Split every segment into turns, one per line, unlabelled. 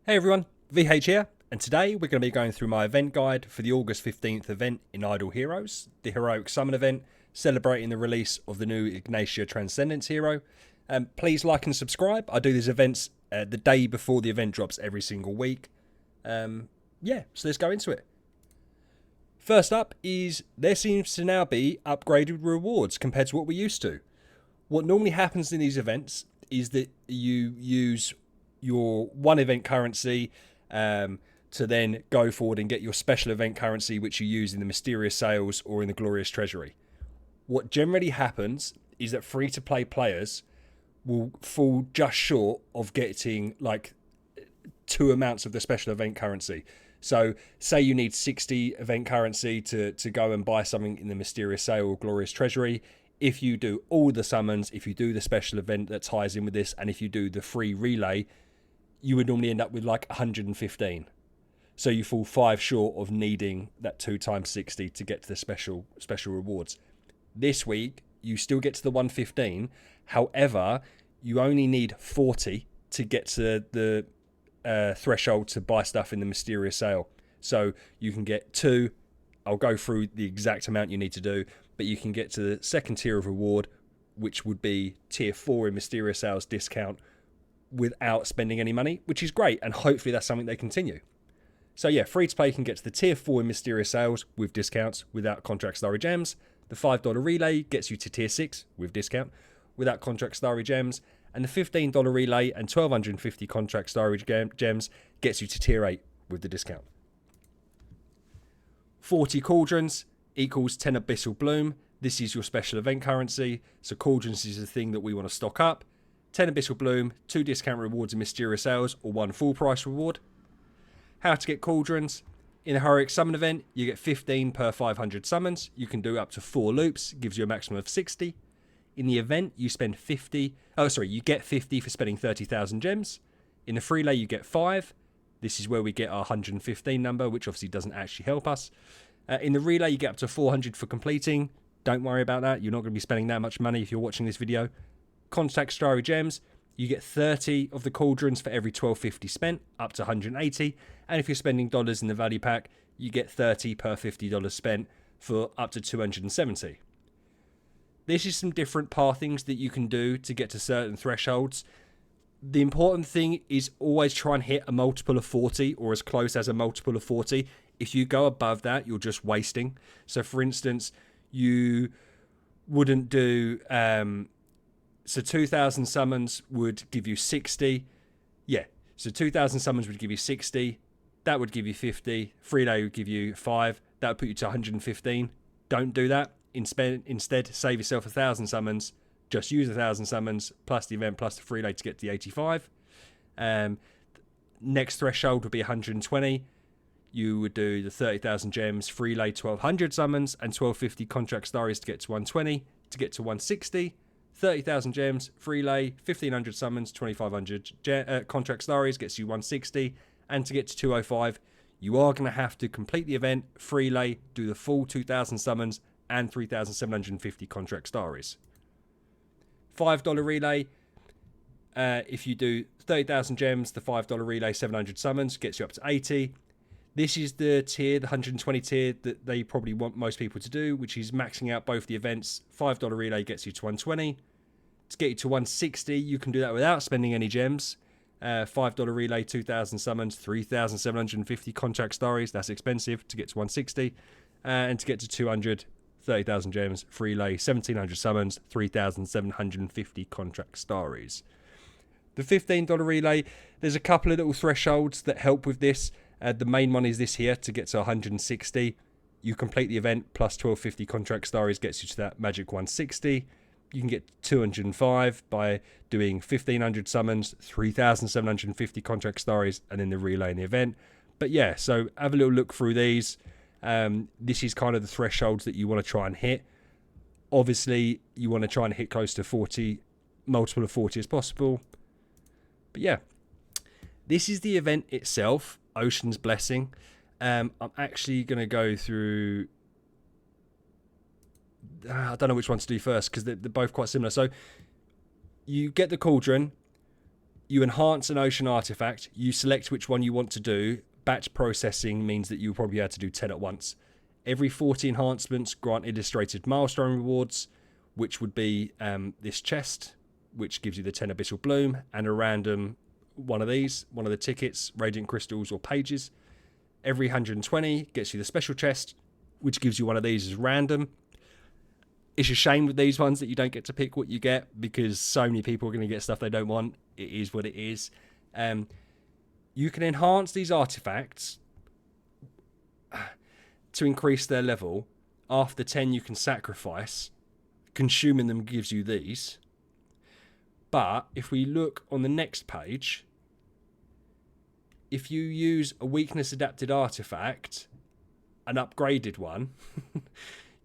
Hey everyone, VH here, and today we're going to be going through my event guide for the August 15th event in Idle Heroes, the Heroic Summon event, celebrating the release of the new Ignashia Transcendence hero. Please like and subscribe. I do these events the day before the event drops every single week. So let's go into it. First up is there seems to now be upgraded rewards compared to what we used to. What normally happens in these events is that you use your one event currency to then go forward and get your special event currency, which you use in the mysterious sales or in the glorious treasury. What generally happens is that free-to-play players will fall just short of getting like two amounts of the special event currency. So say you need 60 event currency to go and buy something in the mysterious sale or glorious treasury. If you do all the summons, if you do the special event that ties in with this, and if you do the free relay, you would normally end up with like 115. So you fall 5 short of needing that 2 times 60 to get to the special rewards. This week, you still get to the 115. However, you only need 40 to get to the threshold to buy stuff in the mysterious sale. So you can get 2. I'll go through the exact amount you need to do, but you can get to the second tier of reward, which would be tier 4 in mysterious sales discount, without spending any money, which is great, and hopefully that's something they continue. So yeah, free to play can get to the tier 4 in mysterious sales with discounts without contract starry gems. The $5 relay gets you to tier 6 with discount without contract starry gems, and the $15 relay and 1250 contract starry gems gets you to tier 8 with the discount. 40 cauldrons equals 10 abyssal bloom. This is your special event currency, so cauldrons is the thing that we want to stock up. 10 abyssal bloom, 2 discount rewards in mysterious sales, or 1 full price reward. How to get cauldrons. In the Heroic Summon event, you get 15 per 500 summons. You can do up to 4 loops, gives you a maximum of 60. In the event, you get 50 for spending 30,000 gems. In the free lay, you get 5. This is where we get our 115 number, which obviously doesn't actually help us. In the relay, you get up to 400 for completing. Don't worry about that. You're not going to be spending that much money if you're watching this video. Contact Starry Gems, you get 30 of the cauldrons for every 1250 spent, up to 180. And if you're spending dollars in the value pack, you get 30 per $50 spent for up to 270. This is some different pathings that you can do to get to certain thresholds. The important thing is always try and hit a multiple of 40 or as close as a multiple of 40. If you go above that, you're just wasting. So for instance, you wouldn't do... So 2,000 summons would give you 60. Yeah, so 2,000 summons would give you 60. That would give you 50. Free day would give you 5. That would put you to 115. Don't do that. Instead, save yourself 1,000 summons. Just use 1,000 summons plus the event plus the free day to get to the 85. Next threshold would be 120. You would do the 30,000 gems, free lay 1,200 summons, and 1,250 contract starries to get to 120. To get to 160. 30,000 gems, free lay, 1,500 summons, 2,500 contract starries gets you 160. And to get to 205, you are going to have to complete the event, free lay, do the full 2,000 summons, and 3,750 contract starries. $5 relay, if you do 30,000 gems, the $5 relay, 700 summons, gets you up to 80. This is the tier, the 120 tier that they probably want most people to do, which is maxing out both the events. $5 relay gets you to 120. To get you to 160, you can do that without spending any gems. $5 relay, 2,000 summons, 3,750 contract stories. That's expensive to get to 160. And to get to 200, 30,000 gems, free lay, 1,700 summons, 3,750 contract stories. The $15 relay, there's a couple of little thresholds that help with this. The main one is this here to get to 160. You complete the event plus 1,250 contract stories gets you to that magic 160. You can get 205 by doing 1,500 summons, 3,750 contract stories, and then the relay in the event. But yeah, so have a little look through these. This is kind of the thresholds that you want to try and hit. Obviously, you want to try and hit close to 40, multiple of 40 as possible. But yeah, this is the event itself. Ocean's Blessing. I'm actually going to go through... I don't know which one to do first because they're both quite similar. So you get the cauldron. You enhance an ocean artifact. You select which one you want to do. Batch processing means that you'll probably be able to do 10 at once. Every 40 enhancements grant illustrated milestone rewards, which would be this chest, which gives you the 10 abyssal bloom, and a random one of these, one of the tickets, radiant crystals or pages. Every 120 gets you the special chest, which gives you one of these as random. It's a shame with these ones that you don't get to pick what you get, because so many people are going to get stuff they don't want. It is what it is. You can enhance these artifacts to increase their level. After 10 you can sacrifice. Consuming them gives you these. But if we look on the next page, if you use a weakness adapted artifact, an upgraded one,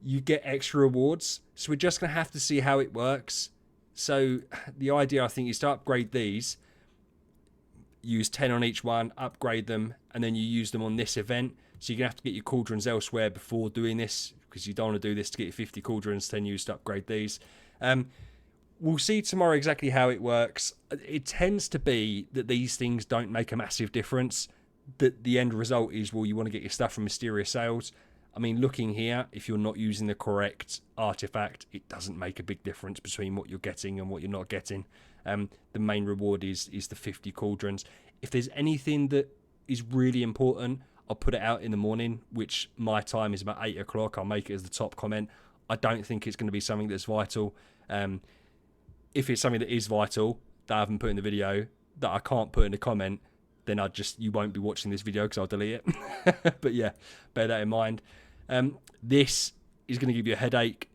you get extra rewards. So we're just going to have to see how it works. So the idea, I think, is to upgrade these, use 10 on each one, upgrade them, and then you use them on this event. So you're going to have to get your cauldrons elsewhere before doing this, because you don't want to do this to get your 50 cauldrons, 10 used to upgrade these. We'll see tomorrow exactly how it works. It tends to be that these things don't make a massive difference. That the end result is, well, you want to get your stuff from mysterious sales. I mean, looking here, if you're not using the correct artifact, it doesn't make a big difference between what you're getting and what you're not getting. The main reward is the 50 cauldrons. If there's anything that is really important, I'll put it out in the morning, which my time is about 8 o'clock. I'll make it as the top comment. I don't think it's going to be something that's vital. If it's something that is vital, that I haven't put in the video, that I can't put in the comment, then you won't be watching this video because I'll delete it. But yeah, bear that in mind. This is going to give you a headache.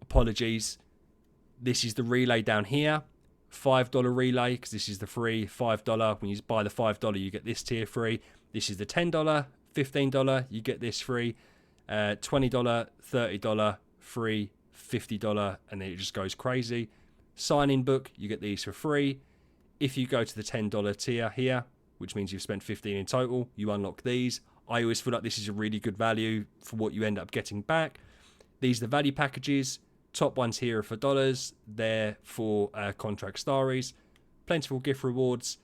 Apologies. This is the relay down here. $5 relay, because this is the free $5. When you buy the $5, you get this tier free. This is the $10, $15, you get this free. $20, $30 free, $50, and then it just goes crazy. Sign-in book, you get these for free. If you go to the $10 tier here, which means you've spent 15 in total, you unlock these. I always feel like this is a really good value for what you end up getting back. These are the value packages. Top ones here are for dollars. They're for contract staries. Plentiful gift rewards.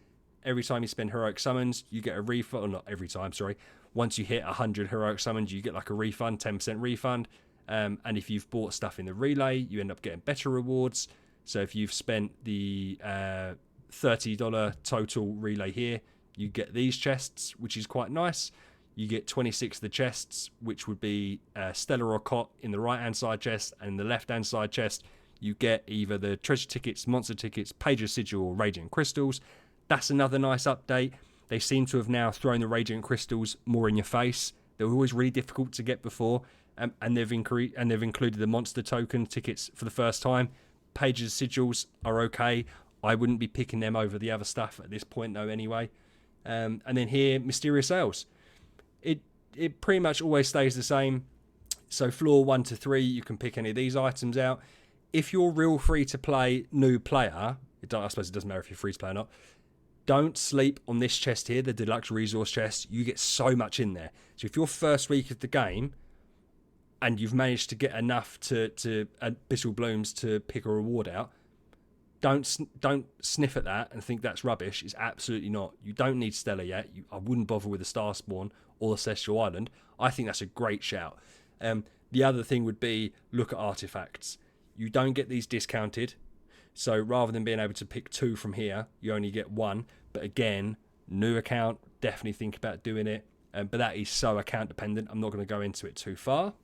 Every time you spend heroic summons, you get a refund. Or not every time, sorry. Once you hit 100 heroic summons, you get like a refund, 10% refund. And if you've bought stuff in the relay, you end up getting better rewards. So if you've spent the $30 total relay here, you get these chests, which is quite nice. You get 26 of the chests, which would be Stellar or Cot in the right-hand side chest, and in the left-hand side chest, you get either the treasure tickets, monster tickets, page of sigil, or radiant crystals. That's another nice update. They seem to have now thrown the radiant crystals more in your face. They were always really difficult to get before, and they've included the monster token tickets for the first time. Pages of sigils are okay. I wouldn't be picking them over the other stuff at this point, though, anyway. And then here, mysterious sales. It pretty much always stays the same. So floor 1 to 3, you can pick any of these items out. If you're real free to play new player, I suppose it doesn't matter if you're free to play or not, don't sleep on this chest here, the deluxe resource chest. You get so much in there. So if you're first week of the game and you've managed to get enough to abyssal blooms to pick a reward out, don't sniff at that and think that's rubbish. It's absolutely not. You don't need Stellar yet. I wouldn't bother with the Star Spawn or the Celestial Island. I think that's a great shout. The other thing would be look at artifacts. You don't get these discounted. So rather than being able to pick 2 from here, you only get 1. But again, new account, definitely think about doing it. But that is so account dependent. I'm not going to go into it too far.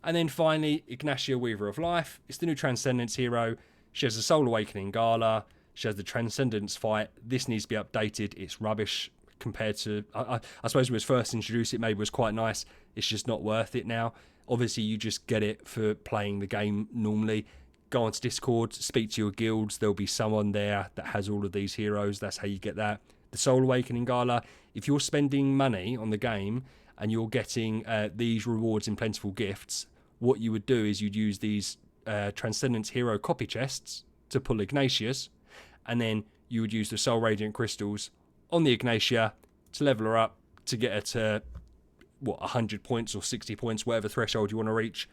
And then finally, Ignashia, Weaver of Life. It's the new Transcendence hero. She has the Soul Awakening Gala. She has the Transcendence fight. This needs to be updated. It's rubbish compared to... I suppose when it was first introduced, it maybe was quite nice. It's just not worth it now. Obviously, you just get it for playing the game normally. Go onto Discord, speak to your guilds. There'll be someone there that has all of these heroes. That's how you get that. The Soul Awakening Gala. If you're spending money on the game and you're getting these rewards in plentiful gifts, what you would do is you'd use these Transcendence Hero copy chests to pull Ignatius, and then you would use the Soul Radiant Crystals on the Ignashia to level her up to get her to 100 points or 60 points, whatever threshold you want to reach.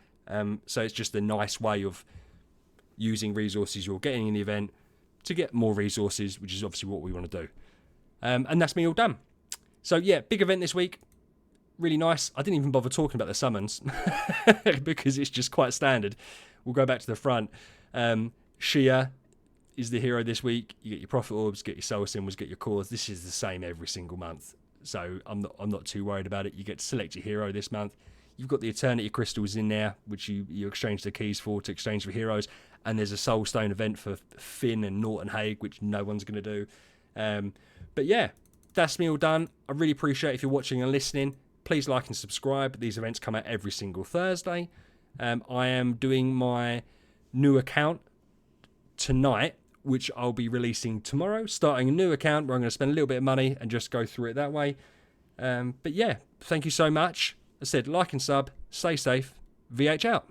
So it's just a nice way of using resources you're getting in the event to get more resources, which is obviously what we want to do. And that's me all done. So yeah, big event this week. Really nice. I didn't even bother talking about the summons because it's just quite standard. We'll go back to the front. Shia is the hero this week. You get your Prophet Orbs, get your Soul Symbols, get your cores. This is the same every single month. So I'm not too worried about it. You get to select your hero this month. You've got the Eternity Crystals in there, which you exchange the keys for to exchange for heroes. And there's a Soul Stone event for Finn and Norton Hague, which no one's going to do. But yeah, that's me all done. I really appreciate if you're watching and listening. Please like and subscribe. These events come out every single Thursday. I am doing my new account tonight, which I'll be releasing tomorrow. Starting a new account where I'm going to spend a little bit of money and just go through it that way. But yeah, thank you so much. As I said, like and sub. Stay safe. VH out.